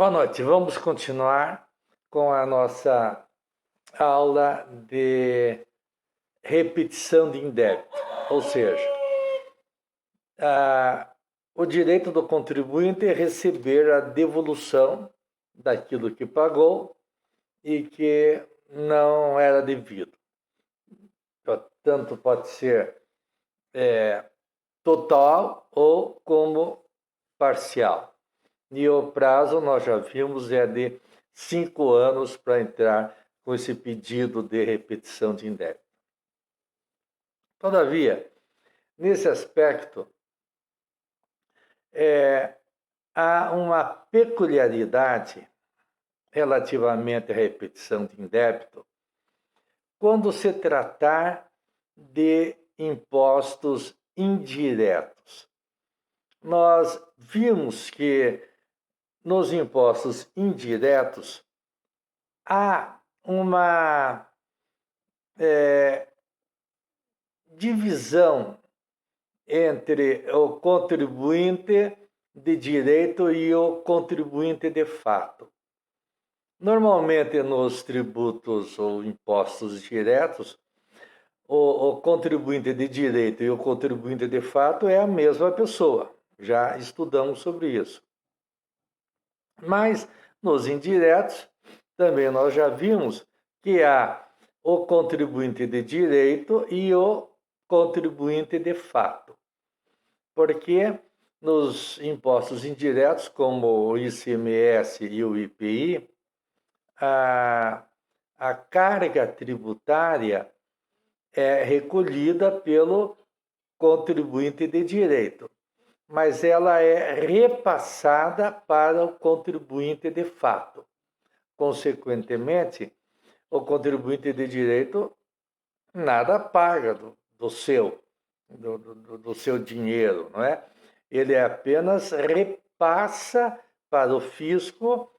Boa noite, vamos continuar com a nossa aula de repetição de indébito, ou seja, o direito do contribuinte é receber a devolução daquilo que pagou e que não era devido. Tanto pode ser total ou como parcial. E o prazo, nós já vimos, é de 5 anos para entrar com esse pedido de repetição de indébito. Todavia, nesse aspecto, há uma peculiaridade relativamente à repetição de indébito quando se tratar de impostos indiretos. Nós vimos que nos impostos indiretos há uma divisão entre o contribuinte de direito e o contribuinte de fato. Normalmente, nos tributos ou impostos diretos, o contribuinte de direito e o contribuinte de fato é a mesma pessoa. Já estudamos sobre isso. Mas, nos indiretos, também nós já vimos que há o contribuinte de direito e o contribuinte de fato. Porque nos impostos indiretos, como o ICMS e o IPI, a carga tributária é recolhida pelo contribuinte de direito, mas ela é repassada para o contribuinte de fato. Consequentemente, o contribuinte de direito nada paga do seu dinheiro, não é? Ele apenas repassa para o fisco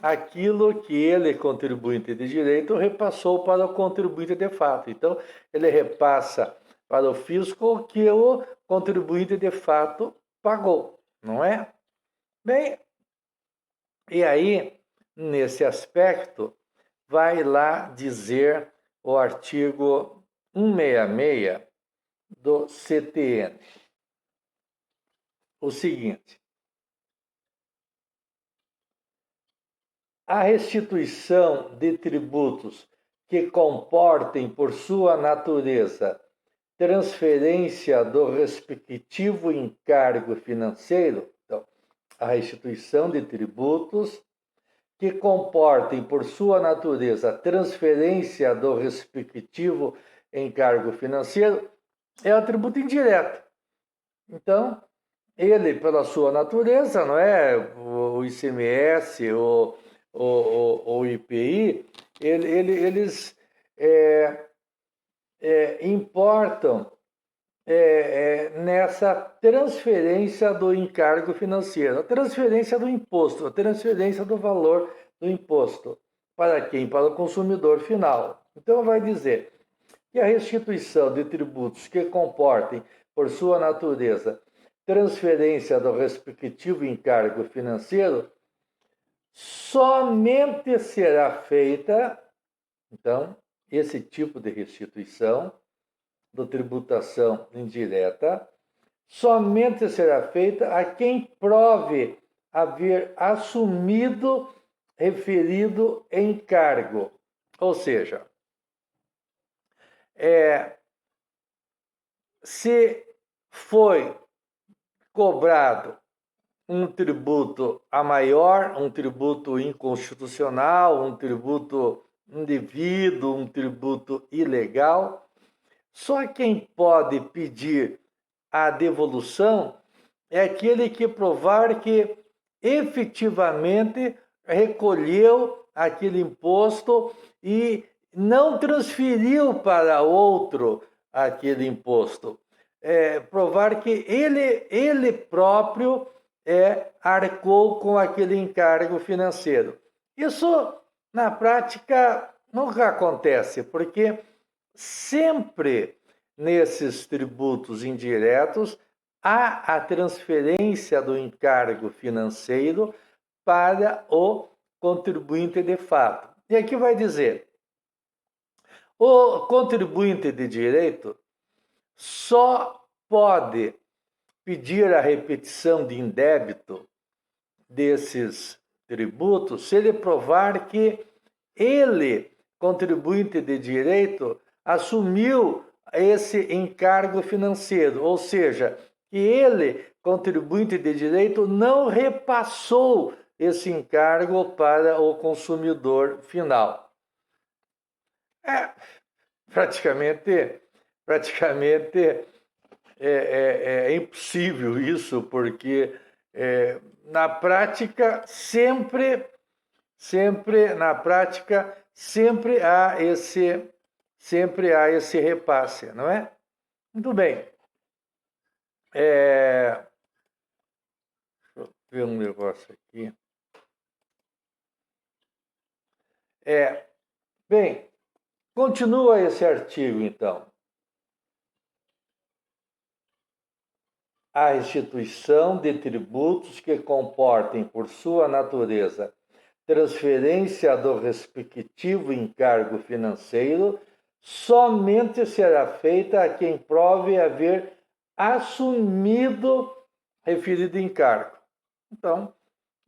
aquilo que ele, contribuinte de direito, repassou para o contribuinte de fato. Então, ele repassa para o fisco o que o contribuinte de fato pagou, não é? Bem, e aí, nesse aspecto, vai lá dizer o artigo 166 do CTN o seguinte: a restituição de tributos que comportem por sua natureza transferência do respectivo encargo financeiro, então, a restituição de tributos que comportem por sua natureza transferência do respectivo encargo financeiro é o tributo indireto. Então, ele, pela sua natureza, não é? O ICMS, o IPI, eles importam nessa transferência do encargo financeiro, a transferência do imposto, a transferência do valor do imposto. Para quem? Para o consumidor final. Então, vai dizer que a restituição de tributos que comportem, por sua natureza, transferência do respectivo encargo financeiro, somente será feita, então, esse tipo de restituição da tributação indireta, somente será feita a quem prove haver assumido referido encargo. Ou seja, se foi cobrado um tributo a maior, um tributo inconstitucional, um tributo indevido, um tributo ilegal, só quem pode pedir a devolução é aquele que provar que efetivamente recolheu aquele imposto e não transferiu para outro aquele imposto. Provar que ele próprio arcou com aquele encargo financeiro. Isso, na prática, nunca acontece, porque sempre nesses tributos indiretos há a transferência do encargo financeiro para o contribuinte de fato. E aqui vai dizer: o contribuinte de direito só pode pedir a repetição de indébito desses tributos se ele provar que ele, contribuinte de direito, assumiu esse encargo financeiro, ou seja, que ele, contribuinte de direito, não repassou esse encargo para o consumidor final. Praticamente é impossível isso, porque na prática sempre há esse repasse, não é? Muito bem. Deixa eu ver um negócio aqui. Bem, continua esse artigo, então. A restituição de tributos que comportem, por sua natureza, transferência do respectivo encargo financeiro somente será feita a quem prove haver assumido referido encargo. Então,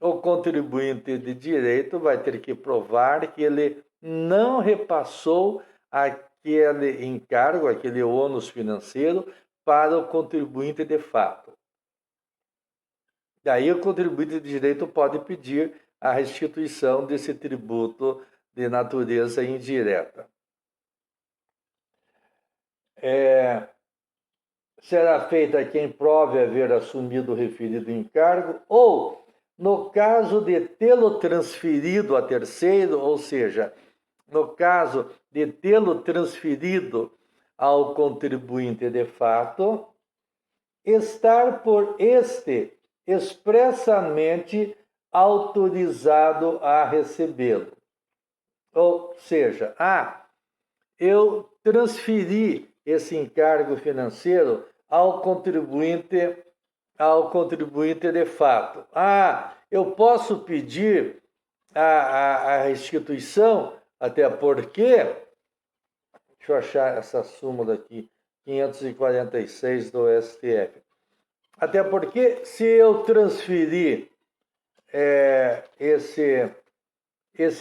o contribuinte de direito vai ter que provar que ele não repassou aquele encargo, aquele ônus financeiro, para o contribuinte de fato. Daí o contribuinte de direito pode pedir a restituição desse tributo de natureza indireta. Será feita quem prove haver assumido o referido encargo ou, no caso de tê-lo transferido a terceiro, ou seja, no caso de tê-lo transferido ao contribuinte de fato, estar por este expressamente autorizado a recebê-lo. Ou seja, eu transferi esse encargo financeiro ao contribuinte de fato. Eu posso pedir a restituição, até porque, deixa eu achar essa súmula aqui, 546 do STF. Até porque, se eu transferir esse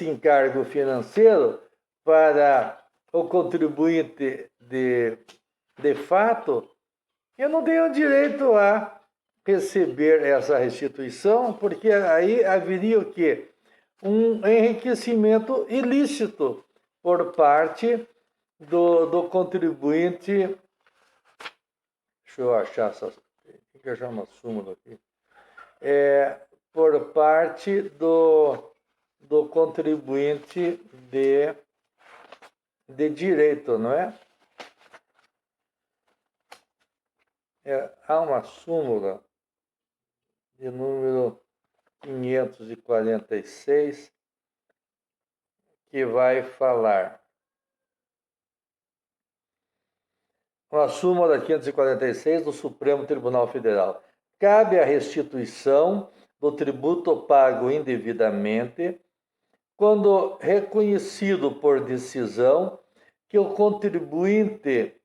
encargo financeiro para o contribuinte de fato, eu não tenho direito a receber essa restituição, porque aí haveria o quê? Um enriquecimento ilícito por parte do contribuinte. Deixa eu achar uma súmula aqui. Por parte do contribuinte de direito, não é? Há uma súmula de número 546 que vai falar. Uma súmula 546 do Supremo Tribunal Federal. Cabe a restituição do tributo pago indevidamente quando reconhecido por decisão que o contribuinte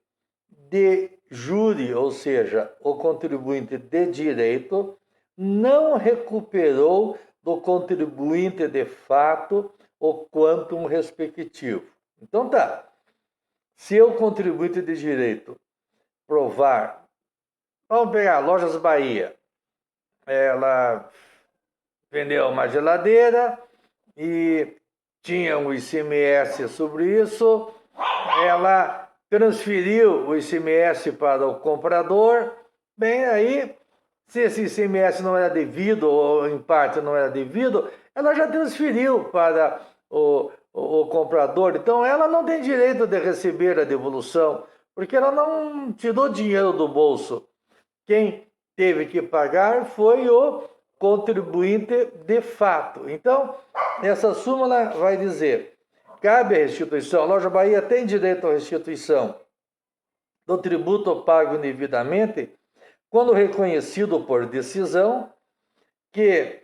de júri, ou seja, o contribuinte de direito, não recuperou do contribuinte de fato o quantum respectivo. Então tá, se o contribuinte de direito provar, vamos pegar Lojas Bahia, ela vendeu uma geladeira e tinha um ICMS sobre isso, ela transferiu o ICMS para o comprador, bem, aí, se esse ICMS não era devido, ou em parte não era devido, ela já transferiu para o comprador, então ela não tem direito de receber a devolução, porque ela não tirou dinheiro do bolso. Quem teve que pagar foi o contribuinte de fato. Então, essa súmula vai dizer: cabe a restituição, a Loja Bahia tem direito à restituição do tributo pago indevidamente quando reconhecido por decisão que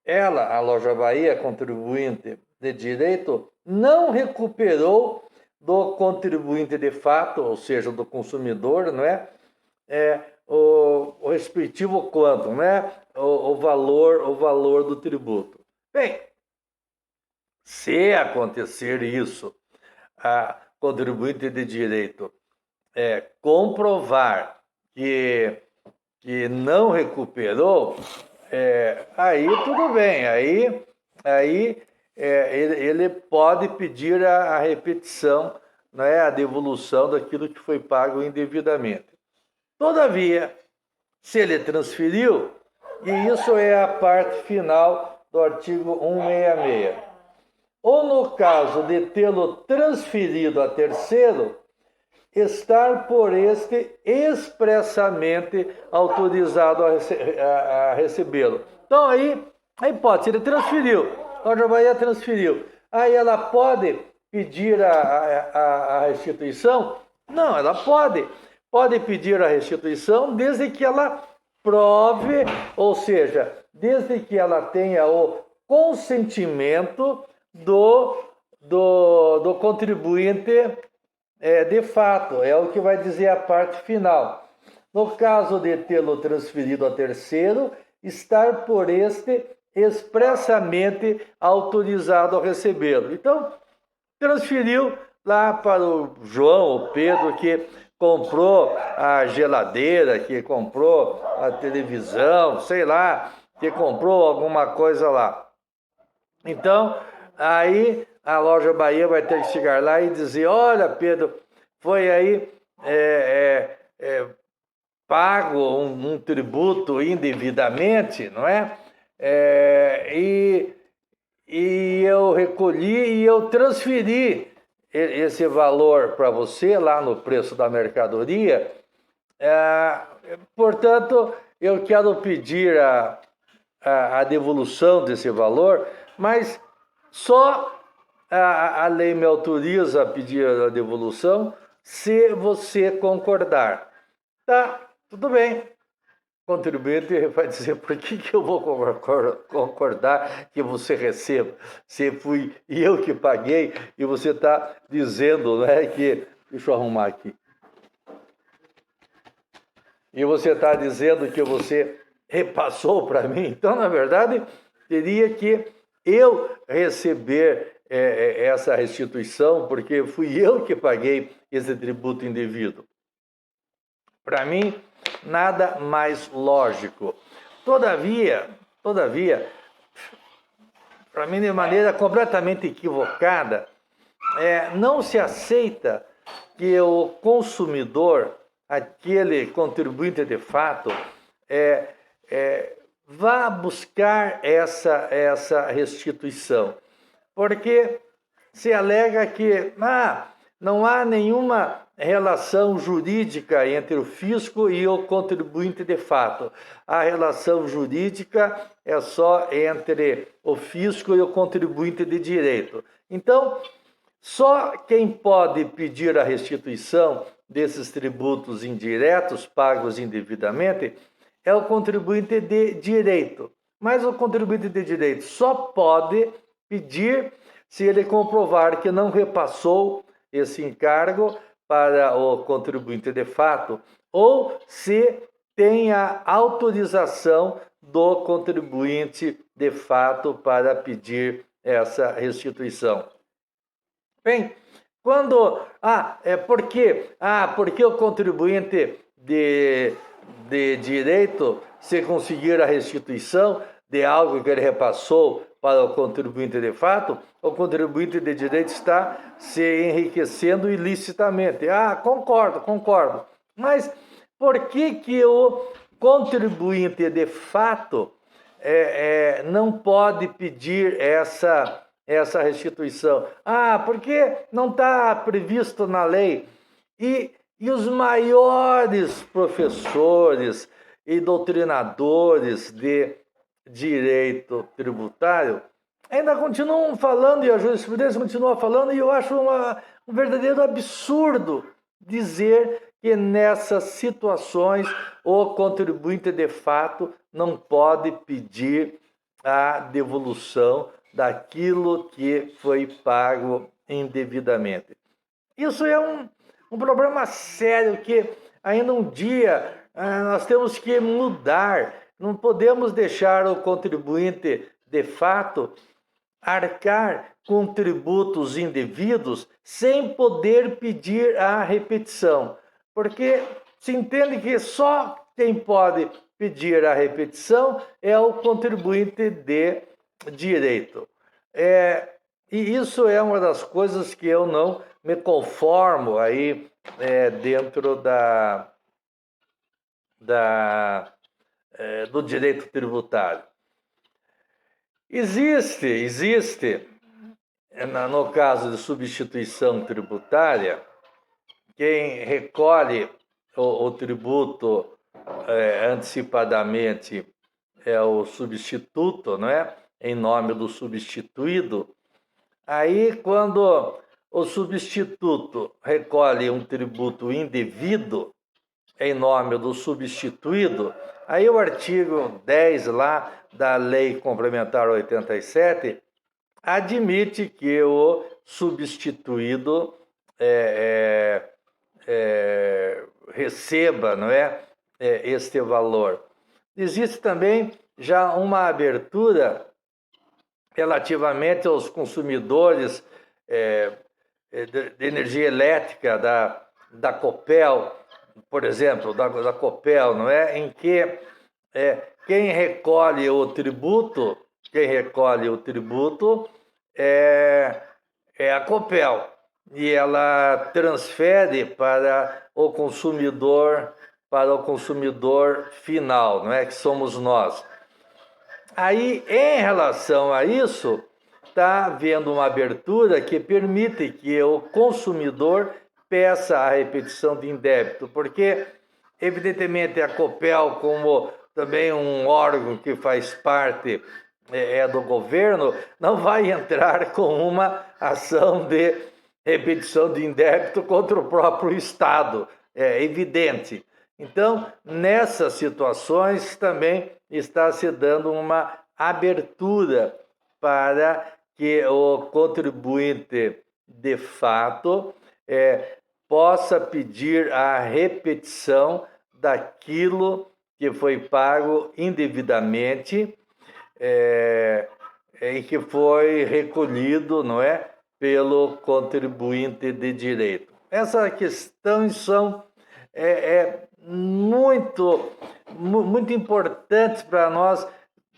ela, a Loja Bahia, contribuinte de direito, não recuperou do contribuinte de fato, ou seja, do consumidor, não é? O respectivo quanto, né? O valor do tributo. Bem, se acontecer isso, a contribuinte de direito comprovar que não recuperou, aí tudo bem, aí ele pode pedir a repetição, né, a devolução daquilo que foi pago indevidamente. Todavia, se ele transferiu, e isso é a parte final do artigo 166, ou no caso de tê-lo transferido a terceiro, estar por este expressamente autorizado a recebê-lo. Então aí, a hipótese, ele transferiu, a Loja Bahia transferiu. Aí ela pode pedir a restituição? Não, ela pode pedir a restituição desde que ela prove, ou seja, desde que ela tenha o consentimento do contribuinte de fato, é o que vai dizer a parte final. No caso de tê-lo transferido a terceiro, estar por este expressamente autorizado a recebê-lo. Então, transferiu lá para o João, o Pedro, que comprou a geladeira, que comprou a televisão, sei lá, que comprou alguma coisa lá. Então, aí a Loja Bahia vai ter que chegar lá e dizer, olha, Pedro, foi aí pago um tributo indevidamente, não é? E eu recolhi e eu transferi esse valor para você lá no preço da mercadoria. Portanto, eu quero pedir a devolução desse valor, mas só a lei me autoriza a pedir a devolução se você concordar. Tá, tudo bem. O contribuinte vai dizer, por que eu vou concordar que você receba? Se fui eu que paguei e você está dizendo, né, que... Deixa eu arrumar aqui. E você está dizendo que você repassou para mim. Então, na verdade, teria que eu receber essa restituição, porque fui eu que paguei esse tributo indevido. Para mim, nada mais lógico. Todavia, para mim, de maneira completamente equivocada, não se aceita que o consumidor, aquele contribuinte de fato, vá buscar essa restituição. Porque se alega que não há nenhuma relação jurídica entre o fisco e o contribuinte de fato. A relação jurídica é só entre o fisco e o contribuinte de direito. Então, só quem pode pedir a restituição desses tributos indiretos pagos indevidamente é o contribuinte de direito. Mas o contribuinte de direito só pode pedir se ele comprovar que não repassou esse encargo para o contribuinte de fato ou se tem a autorização do contribuinte de fato para pedir essa restituição. Bem, quando... porque o contribuinte de direito, se conseguir a restituição de algo que ele repassou para o contribuinte de fato, o contribuinte de direito está se enriquecendo ilicitamente. Concordo. Mas por que o contribuinte de fato não pode pedir essa restituição? Porque não está previsto na lei. E os maiores professores e doutrinadores de direito tributário ainda continuam falando, e a jurisprudência continua falando, e eu acho um verdadeiro absurdo dizer que nessas situações o contribuinte de fato não pode pedir a devolução daquilo que foi pago indevidamente. Isso é um problema sério que ainda um dia nós temos que mudar. Não podemos deixar o contribuinte, de fato, arcar com tributos indevidos sem poder pedir a repetição. Porque se entende que só quem pode pedir a repetição é o contribuinte de direito. E isso é uma das coisas que eu não me conformo aí dentro do direito tributário. Existe, no caso de substituição tributária, quem recolhe o tributo antecipadamente é o substituto, não é? Em nome do substituído. Aí, quando o substituto recolhe um tributo indevido em nome do substituído, aí o artigo 10 lá da Lei Complementar 87 admite que o substituído receba, não é, este valor. Existe também já uma abertura relativamente aos consumidores de energia elétrica da Copel, por exemplo, da Copel, não é? Em que quem recolhe o tributo é a Copel e ela transfere para o consumidor final, não é? Que somos nós. Aí, em relação a isso, está havendo uma abertura que permite que o consumidor peça a repetição de indébito, porque, evidentemente, a Copel, como também um órgão que faz parte do governo, não vai entrar com uma ação de repetição de indébito contra o próprio Estado, é evidente. Então, nessas situações também está se dando uma abertura para que o contribuinte, de fato, possa pedir a repetição daquilo que foi pago indevidamente e que foi recolhido, não é, pelo contribuinte de direito. Essas questões são muito importantes para nós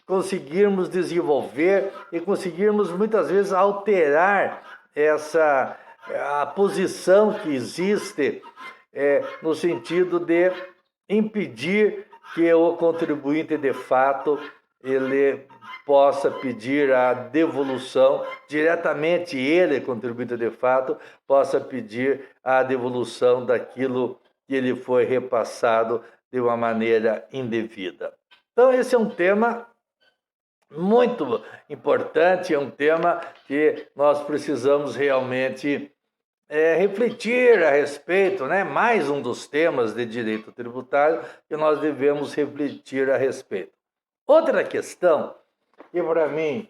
conseguirmos desenvolver e conseguirmos muitas vezes alterar a posição que existe no sentido de impedir que o contribuinte de fato ele possa pedir a devolução, diretamente ele, contribuinte de fato, possa pedir a devolução daquilo que ele foi repassado de uma maneira indevida. Então, esse é um tema muito importante, é um tema que nós precisamos realmente refletir a respeito, né? Mais um dos temas de direito tributário que nós devemos refletir a respeito. Outra questão que, para mim,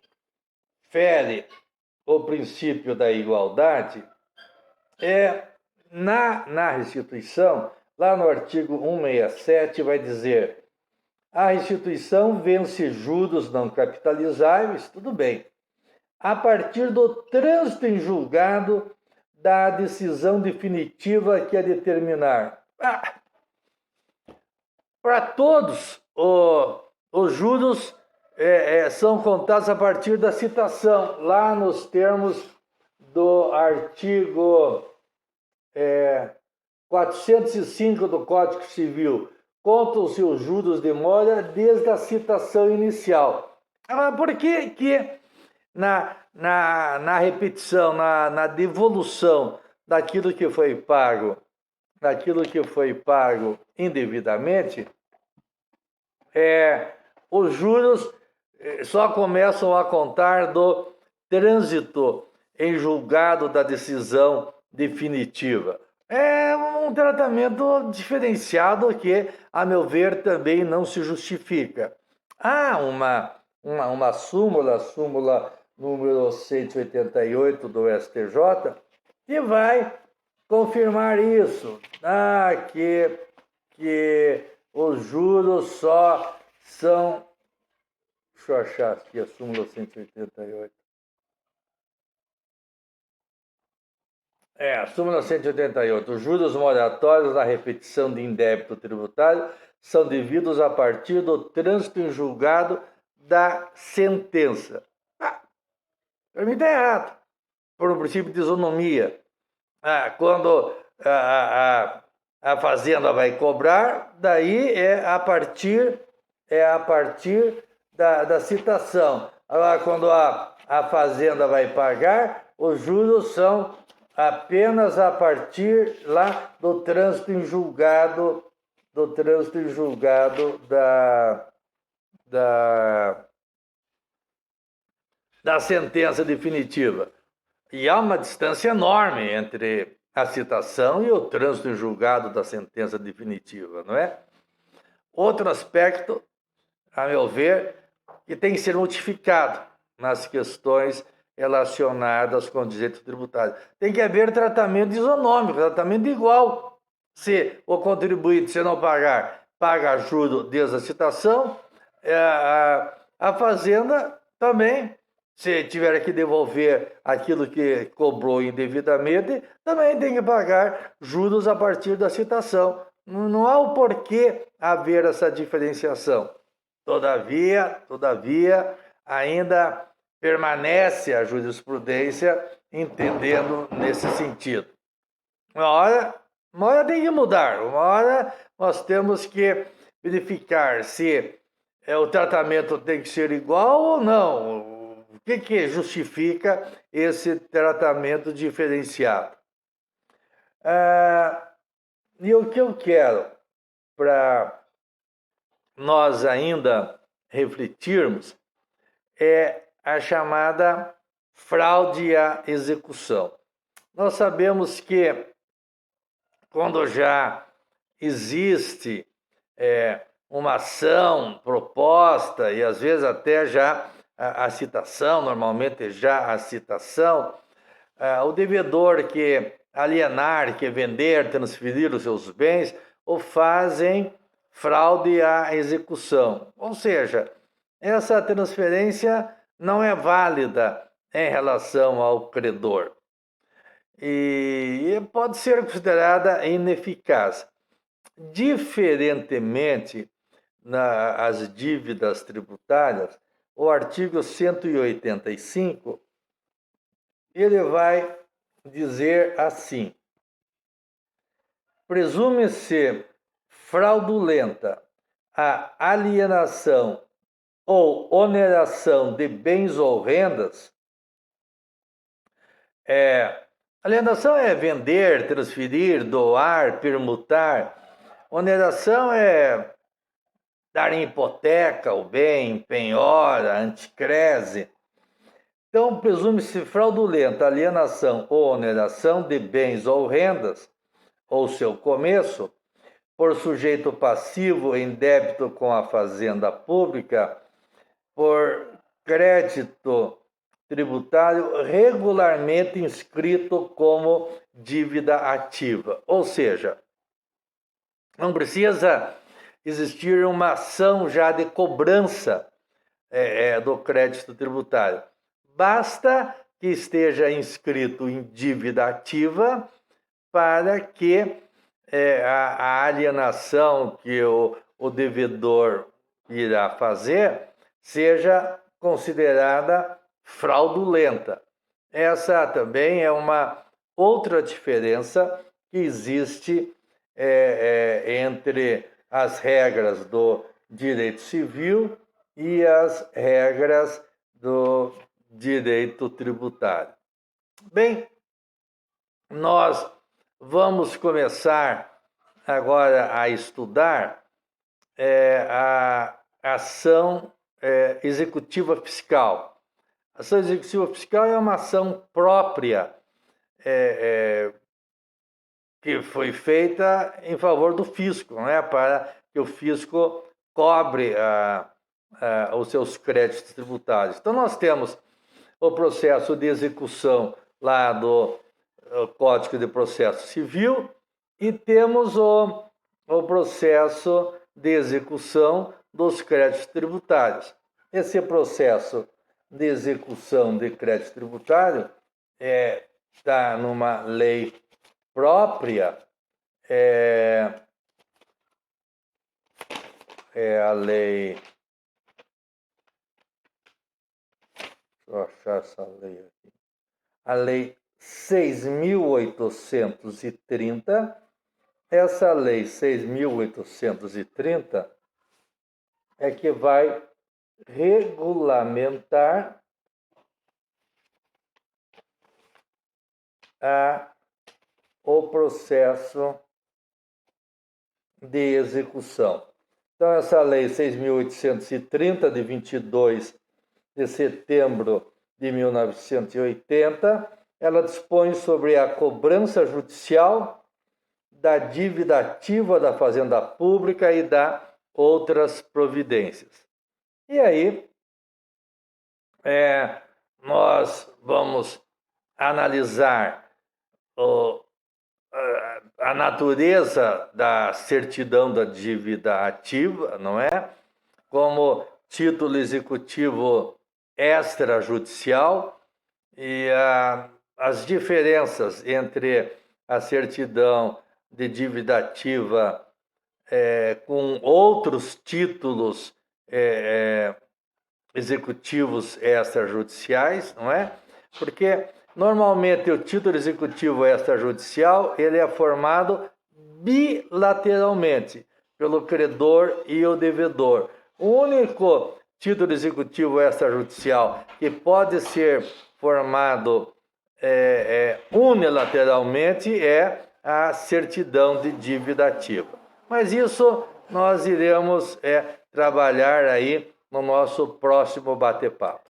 fere o princípio da igualdade é na restituição, lá no artigo 167, vai dizer: a restituição vence juros não capitalizáveis, tudo bem, a partir do trânsito em julgado da decisão definitiva que é determinar. Para todos, os juros são contados a partir da citação, lá nos termos do artigo 405 do Código Civil. Contam-se os juros de mora desde a citação inicial. Por que na repetição, na devolução daquilo que foi pago indevidamente, os juros só começam a contar do trânsito em julgado da decisão definitiva? É um tratamento diferenciado que, a meu ver, também não se justifica. Há uma uma súmula, súmula número 188 do STJ, que vai confirmar isso, que os juros só são... Deixa eu achar aqui a súmula 188. A súmula 188. Os juros moratórios na repetição de indébito tributário são devidos a partir do trânsito em julgado da sentença. Para mim está errado, por um princípio de isonomia. Quando a fazenda vai cobrar, daí é a partir da citação. Agora, quando a fazenda vai pagar, os juros são apenas a partir lá do trânsito em julgado, da sentença definitiva. E há uma distância enorme entre a citação e o trânsito em julgado da sentença definitiva, não é? Outro aspecto, a meu ver, que tem que ser notificado nas questões relacionadas com o direito tributário. Tem que haver tratamento isonômico, tratamento igual. Se o contribuinte, se não pagar, paga juro desde a citação, a fazenda também, se tiver que devolver aquilo que cobrou indevidamente, também tem que pagar juros a partir da citação. Não há o porquê haver essa diferenciação. Todavia, ainda permanece a jurisprudência entendendo nesse sentido. Uma hora tem que mudar, uma hora nós temos que verificar se o tratamento tem que ser igual ou não. O que justifica esse tratamento diferenciado? E o que eu quero para nós ainda refletirmos é a chamada fraude à execução. Nós sabemos que quando já existe uma ação proposta e às vezes até já a citação, normalmente já a citação, o devedor que alienar, que vender, transferir os seus bens, o fazem fraude à execução. Ou seja, essa transferência não é válida em relação ao credor e pode ser considerada ineficaz. Diferentemente nas dívidas tributárias, o artigo 185, ele vai dizer assim: presume-se fraudulenta a alienação ou oneração de bens ou rendas. Alienação é vender, transferir, doar, permutar. Oneração é dar em hipoteca o bem, penhora, anticrese. Então, presume-se fraudulenta alienação ou oneração de bens ou rendas, ou seu começo, por sujeito passivo em débito com a fazenda pública, por crédito tributário regularmente inscrito como dívida ativa. Ou seja, não precisa existir uma ação já de cobrança do crédito tributário. Basta que esteja inscrito em dívida ativa para que a alienação que o devedor irá fazer seja considerada fraudulenta. Essa também é uma outra diferença que existe entre as regras do direito civil e as regras do direito tributário. Bem, nós vamos começar agora a estudar a ação executiva fiscal. A ação executiva fiscal é uma ação própria que foi feita em favor do fisco, né, para que o fisco cobre os seus créditos tributários. Então, nós temos o processo de execução lá do Código de Processo Civil e temos o processo de execução dos créditos tributários. Esse processo de execução de crédito tributário está numa lei própria, é a lei... Deixa eu achar essa lei aqui. A lei 6.830. Essa lei 6.830 é que vai regulamentar o processo de execução. Então, essa lei 6.830, de 22 de setembro de 1980, ela dispõe sobre a cobrança judicial da dívida ativa da Fazenda Pública e da outras providências. E aí, nós vamos analisar a natureza da certidão da dívida ativa, não é? Como título executivo extrajudicial e as diferenças entre a certidão de dívida ativa com outros títulos executivos extrajudiciais, não é? Porque normalmente o título executivo extrajudicial ele é formado bilateralmente pelo credor e o devedor. O único título executivo extrajudicial que pode ser formado unilateralmente é a certidão de dívida ativa. Mas isso nós iremos trabalhar aí no nosso próximo bate-papo.